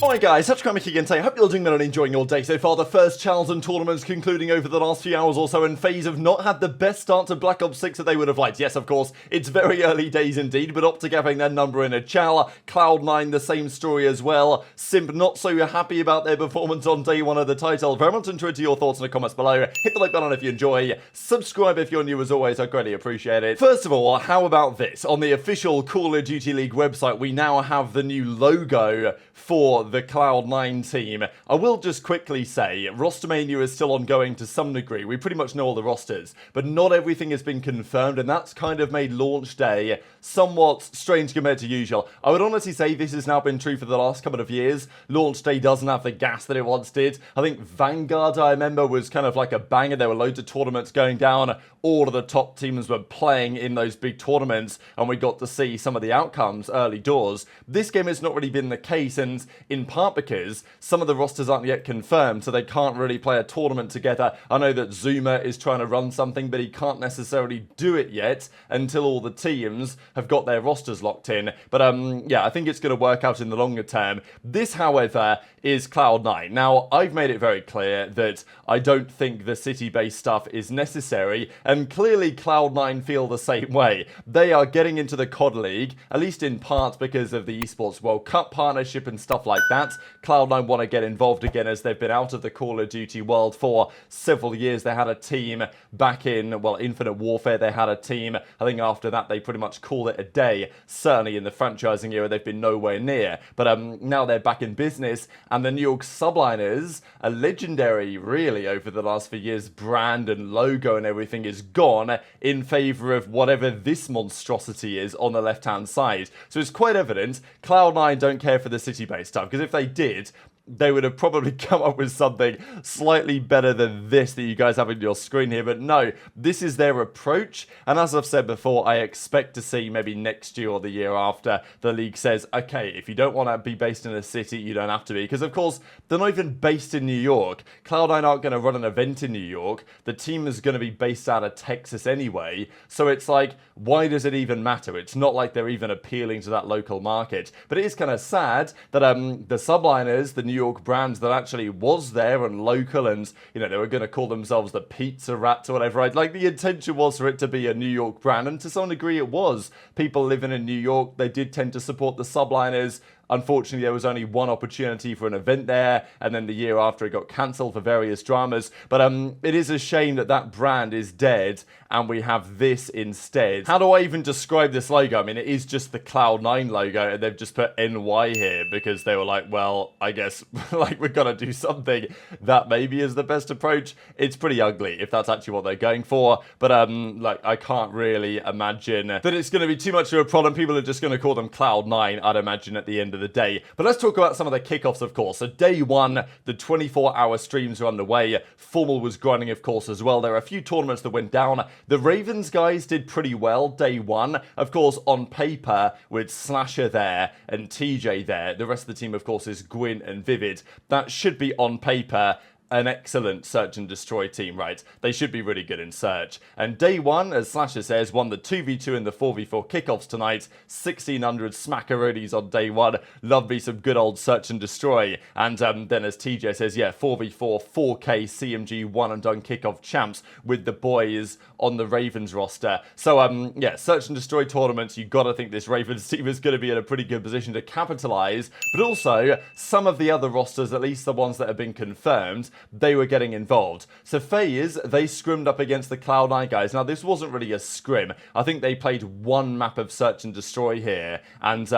Alright guys, such Kremp again today. Hope you're doing well and enjoying your day so far. The first Challs and tournaments concluding over the last few hours or so, and FaZe have not had the best start to Black Ops 6 that they would have liked. Yes, of course, it's very early days indeed, but OpTic having their number in a Chal. Cloud9 the same story as well. Simp not so happy about their performance on day one of the title. Very much interested your thoughts in the comments below. Hit the like button if you enjoy. Subscribe if you're new as always, I greatly appreciate it. First of all, how about this? On the official Call of Duty League website, we now have the new logo for the Cloud9 team. I will just quickly say, roster mania is still ongoing to some degree. We pretty much know all the rosters, but not everything has been confirmed, and that's kind of made launch day somewhat strange compared to usual. I would honestly say this has now been true for the last couple of years. Launch day doesn't have the gas that it once did. I think Vanguard, I remember, was kind of like a banger. There were loads of tournaments going down. All of the top teams were playing in those big tournaments, and we got to see some of the outcomes early doors. This game has not really been the case, and in part because some of the rosters aren't yet confirmed, so they can't really play a tournament together. I know that Zuma is trying to run something, but he can't necessarily do it yet until all the teams have got their rosters locked in. But yeah, I think it's going to work out in the longer term. This, however, is Cloud9. Now, I've made it very clear that I don't think the city-based stuff is necessary, and clearly Cloud9 feel the same way. They are getting into the COD League, at least in part because of the Esports World Cup partnership and stuff like that. Cloud9 want to get involved again as they've been out of the Call of Duty world for several years. They had a team back in, well, Infinite Warfare. They had a team. I think after that they pretty much called it a day. Certainly in the franchising era they've been nowhere near. But now they're back in business, and the New York Subliners, a legendary really over the last few years brand and logo and everything, is gone in favour of whatever this monstrosity is on the left hand side. So it's quite evident Cloud9 don't care for the city-based stuff, because if they did, they would have probably come up with something slightly better than this that you guys have on your screen here. But no, this is their approach. And as I've said before, I expect to see maybe next year or the year after the league says, okay, if you don't want to be based in a city, you don't have to be. Because of course, they're not even based in New York. Cloud9 aren't going to run an event in New York. The team is going to be based out of Texas anyway. So it's like, why does it even matter? It's not like they're even appealing to that local market. But it is kind of sad that the Subliners, the New York brand that actually was there and local, and you know, they were going to call themselves the Pizza Rats or whatever, right? Like, the intention was for it to be a New York brand, and to some degree it was. People living in New York, they did tend to support the Subliners. Unfortunately, there was only one opportunity for an event there, and then the year after it got cancelled for various dramas. But it is a shame that that brand is dead, and we have this instead. How do I even describe this logo? I mean, it is just the Cloud9 logo, and they've just put NY here because they were like, well, I guess like we're gonna do something that maybe is the best approach. It's pretty ugly if that's actually what they're going for. But like, I can't really imagine that it's going to be too much of a problem. People are just going to call them Cloud9, I'd imagine, at the end of the day. But let's talk about some of the kickoffs, of course. So day one, the 24-hour streams were underway. Formal was grinding, of course, as well. There are a few tournaments that went down. The Ravens guys did pretty well day one. Of course, on paper, with Slasher there and TJ there, the rest of the team, of course, is Gwinn and Vivid. That should be, on paper, an excellent search and destroy team, right? They should be really good in search. And day one, as Slasher says, won the 2v2 and the 4v4 kickoffs tonight. 1600 smackaroonies on day one. Love me some good old search and destroy. And then as TJ says, yeah, 4v4, 4K CMG one and done kickoff champs with the boys on the Ravens roster. So yeah, search and destroy tournaments, you gotta think this Ravens team is gonna be in a pretty good position to capitalize. But also, some of the other rosters, at least the ones that have been confirmed, they were getting involved. So FaZe, they scrimmed up against the Cloud9 guys. Now, this wasn't really a scrim. I think they played one map of search and destroy here, and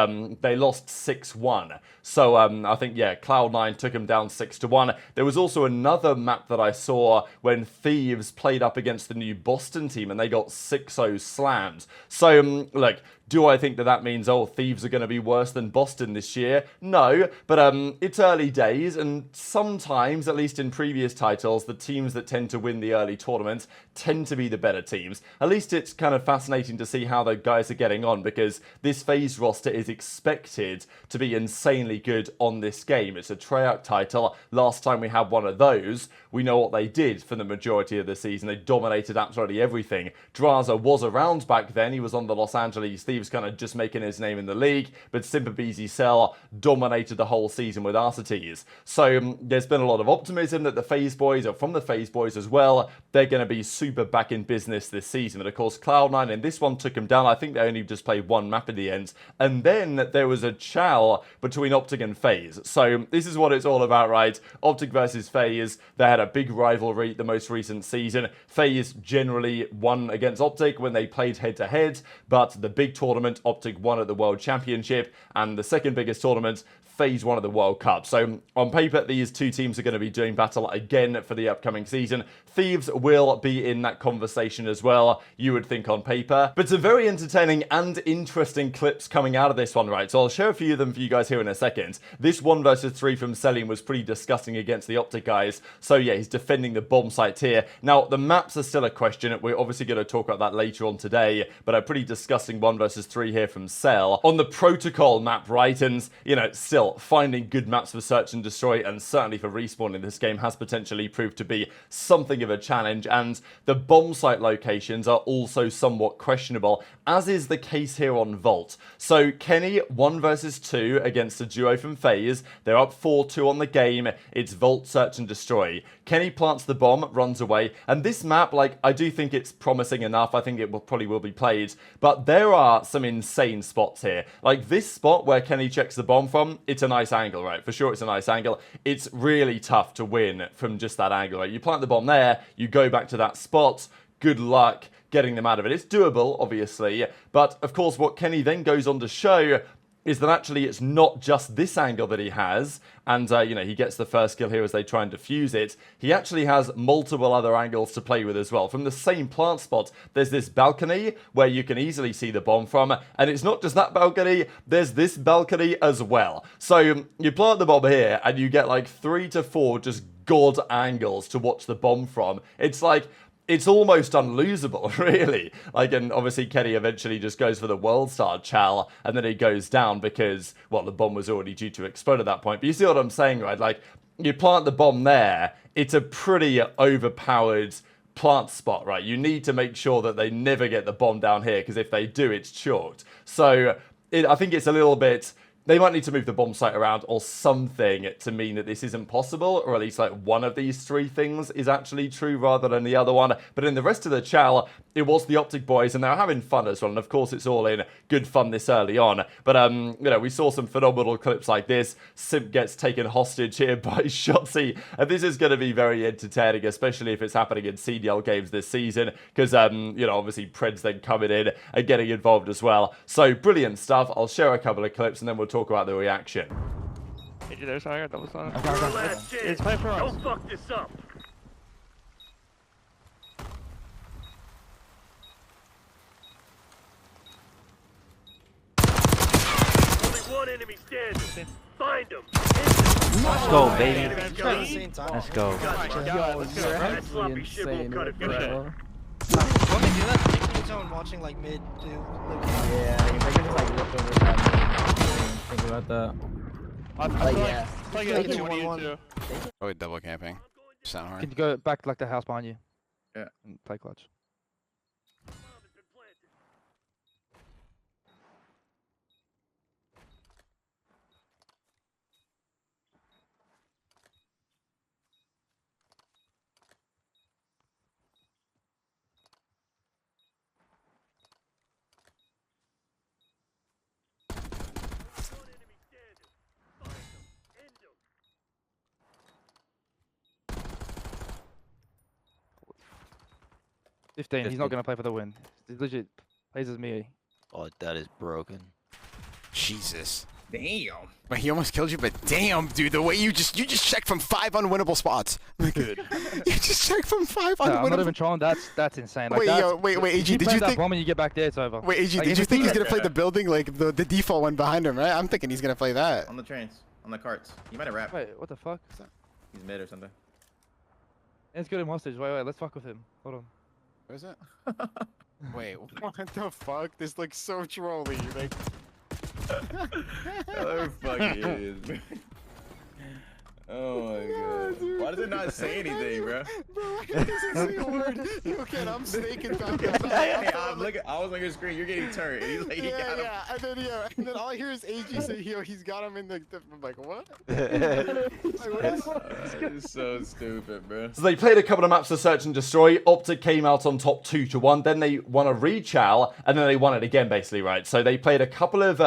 they lost 6-1. So I think, yeah, Cloud9 took them down 6-1. There was also another map that I saw when Thieves played up against the new Boston team, and they got 6-0 slammed. So, look, do I think that that means, oh, Thieves are going to be worse than Boston this year? No, but it's early days, and sometimes, at least in previous titles, the teams that tend to win the early tournaments tend to be the better teams. At least it's kind of fascinating to see how the guys are getting on, because this FaZe roster is expected to be insanely good on this game. It's a Treyarch title. Last time we had one of those, we know what they did for the majority of the season. They dominated absolutely everything. Drazah was around back then. He was on the Los Angeles Thieves Thieves kind of just making his name in the league, but Simp, aBeZy, Cell dominated the whole season with Arcetes. So there's been a lot of optimism that the FaZe boys, or from the FaZe boys as well, they're going to be super back in business this season. But of course, Cloud9 in this one took them down. I think they only just played one map at the end. And then there was a chow between OpTic and FaZe. So this is what it's all about, right? OpTic versus FaZe. They had a big rivalry the most recent season. FaZe generally won against OpTic when they played head-to-head, but the big tournament, OpTic won at the World Championship, and the second biggest tournament, FaZe won at the World Cup. So on paper, these two teams are going to be doing battle again for the upcoming season. Thieves will be in that conversation as well, you would think on paper. But some very entertaining and interesting clips coming out of this one, right? So I'll share a few of them for you guys here in a second. This 1 versus 3 from Cellium was pretty disgusting against the OpTic guys. So yeah, he's defending the bomb site here. Now, the maps are still a question. We're obviously going to talk about that later on today, but a pretty disgusting 1 versus 3 here from Cell. On the protocol map, right? And, you know, still finding good maps for search and destroy, and certainly for respawn in this game, has potentially proved to be something of a challenge, and the bomb site locations are also somewhat questionable, as is the case here on Vault. So Kenny 1 versus 2 against a duo from FaZe. They're up 4-2 on the game. It's Vault, search and destroy. Kenny plants the bomb, runs away, and this map, like, I do think it's promising enough. I think it probably will be played, but there are some insane spots here. Like this spot where Kenny checks the bomb from, it's a nice angle, right? For sure it's a nice angle. It's really tough to win from just that angle, right? You plant the bomb there, you go back to that spot, good luck getting them out of it. It's doable, obviously, but of course what Kenny then goes on to show is that actually it's not just this angle that he has, and, you know, he gets the first kill here as they try and defuse it. He actually has multiple other angles to play with as well. From the same plant spot, there's this balcony where you can easily see the bomb from, and it's not just that balcony, there's this balcony as well. So you plant the bomb here, and you get like 3 to 4 just god angles to watch the bomb from. It's like, it's almost unlosable, really. Like, and obviously Kenny eventually just goes for the world star Chal, and then he goes down because, well, the bomb was already due to explode at that point. But you see what I'm saying, right? Like, you plant the bomb there, it's a pretty overpowered plant spot, right? You need to make sure that they never get the bomb down here, because if they do, it's chalked. So I think it's a little bit... They might need to move the bomb site around or something to mean that this isn't possible, or at least like one of these 3 things is actually true rather than the other one. But in the rest of the chow, it was the OpTic boys, and they're having fun as well. And of course, it's all in good fun this early on. But, you know, we saw some phenomenal clips like this. Simp gets taken hostage here by Shotzzy. And this is going to be very entertaining, especially if it's happening in CDL games this season. Because, you know, obviously Pred's then coming in and getting involved as well. So brilliant stuff. I'll share a couple of clips and then we'll talk about the reaction. There's higher, double side. It's play for us. Don't fuck this up. Only one enemy standing. Find him. Let's go, baby. Let's go. That sloppy shit won't cut it for that. Let me do that. Take zone watching like mid too. Yeah, I can just like look over that. Think about that. Probably double camping. Sound hard. Can you go back to like the house behind you? Yeah. And play clutch. He's not gonna play for the win. He legit plays as me. Oh, that is broken. Jesus. Damn. But he almost killed you, but damn, dude, the way you just checked from 5 unwinnable spots. Dude. You just checked from 5 unwinnable. I'm not even trolling. That's insane. Like, wait, AG, did you think? Bomb and you get back there, it's over. Wait, AG, did you think he's gonna play the building like the default one behind him, right? I'm thinking he's gonna play that. On the trains, on the carts. You might have rapped. Wait, what the fuck? He's mid or something. Let's get him hostage. Wait, let's fuck with him. Hold on. Where is it? Wait, what the fuck? This looks so trolly. Like. Oh, fuck it is. Oh my god. Why does it not say anything, bro? Bro, it doesn't say a word. You okay? I'm snaking back. I was looking at your screen. You're getting turned. And he's like, he got him. And then all I hear is AG say, yo, he's got him in the. I'm like, what? It's so stupid, bro. So they played a couple of maps to search and destroy. OpTic came out on top 2-1. Then they won a re-chal, and then they won it again, basically, right? So they played a couple of,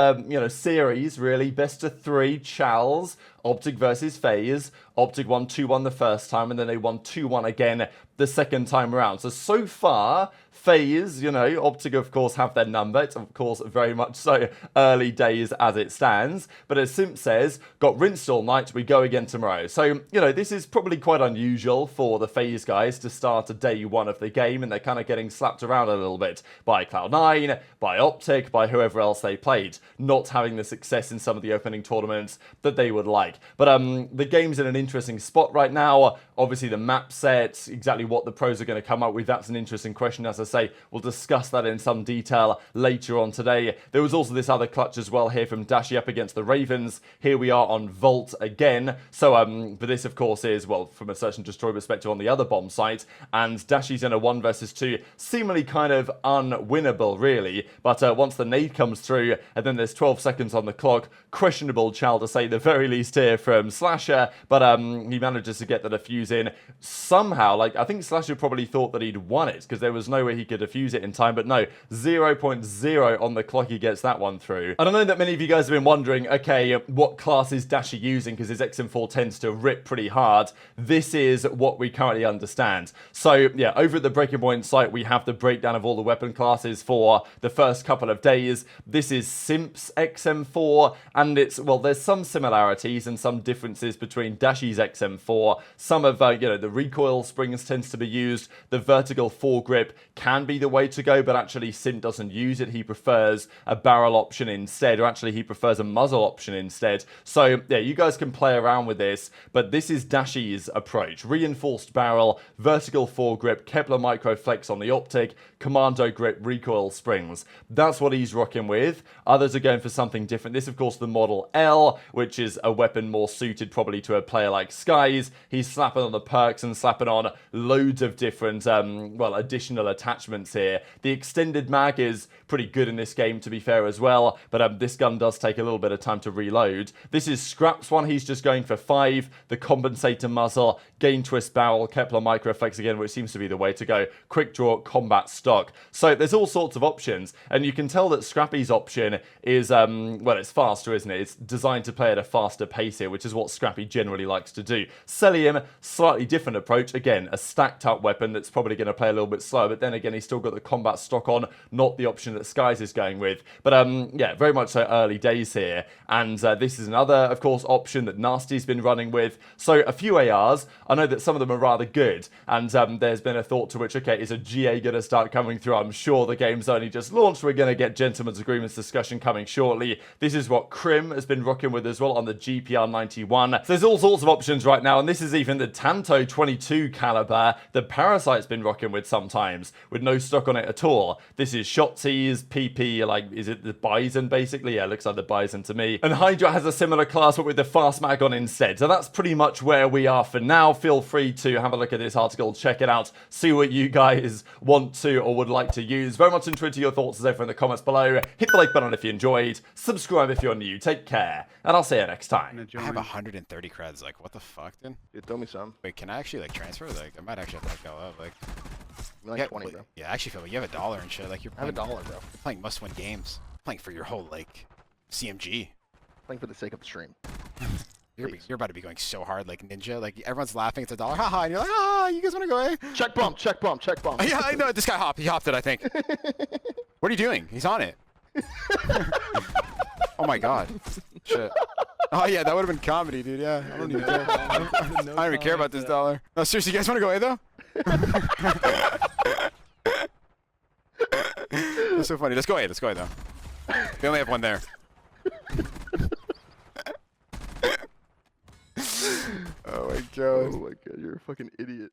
series, really. Best of 3 chals. OpTic versus FaZe. OpTic won 2-1 the first time, and then they won 2-1 again the second time around. So far, FaZe, OpTic, of course, have their number. It's, of course, very much so early days as it stands. But as Simp says, got rinsed all night, we go again tomorrow. So, this is probably quite unusual for the FaZe guys to start a day 1 of the game, and they're kind of getting slapped around a little bit by Cloud9, by OpTic, by whoever else they played, not having the success in some of the opening tournaments that they would like. But the game's in an interesting spot right now. Obviously, the map set, exactly what the pros are going to come up with, that's an interesting question. As I say, we'll discuss that in some detail later on today. There was also this other clutch as well here from Dashy up against the Ravens. Here we are on Vault again. So, but this, of course, is, well, from a search and destroy perspective on the other bomb site. And Dashy's in a 1 versus 2, seemingly kind of unwinnable, really. But once the nade comes through, and then there's 12 seconds on the clock, questionable chal to say the very least here from Slasher, but he manages to get the defuse in somehow. Like, I think Slasher probably thought that he'd won it because there was no way he could defuse it in time, but no, 0.0 on the clock, he gets that one through. And I know that many of you guys have been wondering, okay, what class is Dashy using, because his XM4 tends to rip pretty hard. This is what we currently understand. So yeah, over at the Breaking Point site, we have the breakdown of all the weapon classes for the first couple of days. This is Simp's XM4, and it's, well, there's some similarities and some differences between Dashy's XM4. Some of, the recoil springs tends to be used. The vertical foregrip can be the way to go, but actually Simp doesn't use it. He prefers a barrel option instead, or actually he prefers a muzzle option instead. So yeah, you guys can play around with this, but this is Dashy's approach. Reinforced barrel, vertical foregrip, Kepler micro flex on the OpTic, commando grip, recoil springs. That's what he's rocking with. Others are going for something different. This, of course, the Model L, which is a weapon more suited probably to a player like Skyz. He's slapping on the perks and slapping on loads of different, additional attachments here. The extended mag is pretty good in this game, to be fair, as well, but this gun does take a little bit of time to reload. This is Scrap's one. He's just going for 5. The compensator muzzle, gain twist barrel, Kepler microflex again, which seems to be the way to go. Quick draw, combat stock. So there's all sorts of options, and you can tell that Scrappy's option is, it's faster, isn't it? It's designed to play at a faster pace here, which is what Scrappy generally likes to do. Cellium, slightly different approach. Again, a stacked up weapon that's probably going to play a little bit slower, but then again, he's still got the combat stock on, not the option that Skyz is going with. But yeah, very much so early days here. And this is another, of course, option that Nastie's been running with. So a few ARs. I know that some of them are rather good, and there's been a thought to which, okay, is a GA going to start coming through? I'm sure the game's only just launched. We're going to get gentlemen's agreements discussion coming shortly. This is what Kremp has been rocking with as well on the GPR 91. So there's all sorts of options right now, and this is even the Tanto 22 caliber that Parasite's been rocking with sometimes, with no stock on it at all. This is Shotzzy's PP, like, is it the Bison, basically? Yeah, it looks like the Bison to me. And HyDra has a similar class, but with the fast mag on instead. So that's pretty much where we are for now. Feel free to have a look at this article, check it out, see what you guys want to or would like to use. Very much interested to your thoughts as ever in the comments below. Hit the like button if you enjoyed, subscribe if you're new, take care, and I'll see you next time. I have 130 creds, like, what the fuck, dude? Dude, throw me some. Wait, can I actually, like, transfer? Like, I might actually have to fuck that up, like... Like yeah, 20, bro. Yeah, I actually feel like you have $1 and shit, like, you're I have playing, $1, bro. You're playing must-win games. Playing for your whole, like, CMG. Playing for the sake of the stream. You're about to be going so hard, like Ninja. Like, everyone's laughing, it's $1, haha, and you're like, ah, you guys want to go, eh? Check bump, check bump, check bump. Yeah, I know, this guy hopped. He hopped it, I think. What are you doing? He's on it. Oh my god. Shit. Oh yeah, that would have been comedy, dude. Yeah, I don't even care. I don't even care about this $1. No, seriously, you guys want to go, eh, though? That's so funny. Let's go, though. We only have one there. Oh my god. Oh my god, you're a fucking idiot.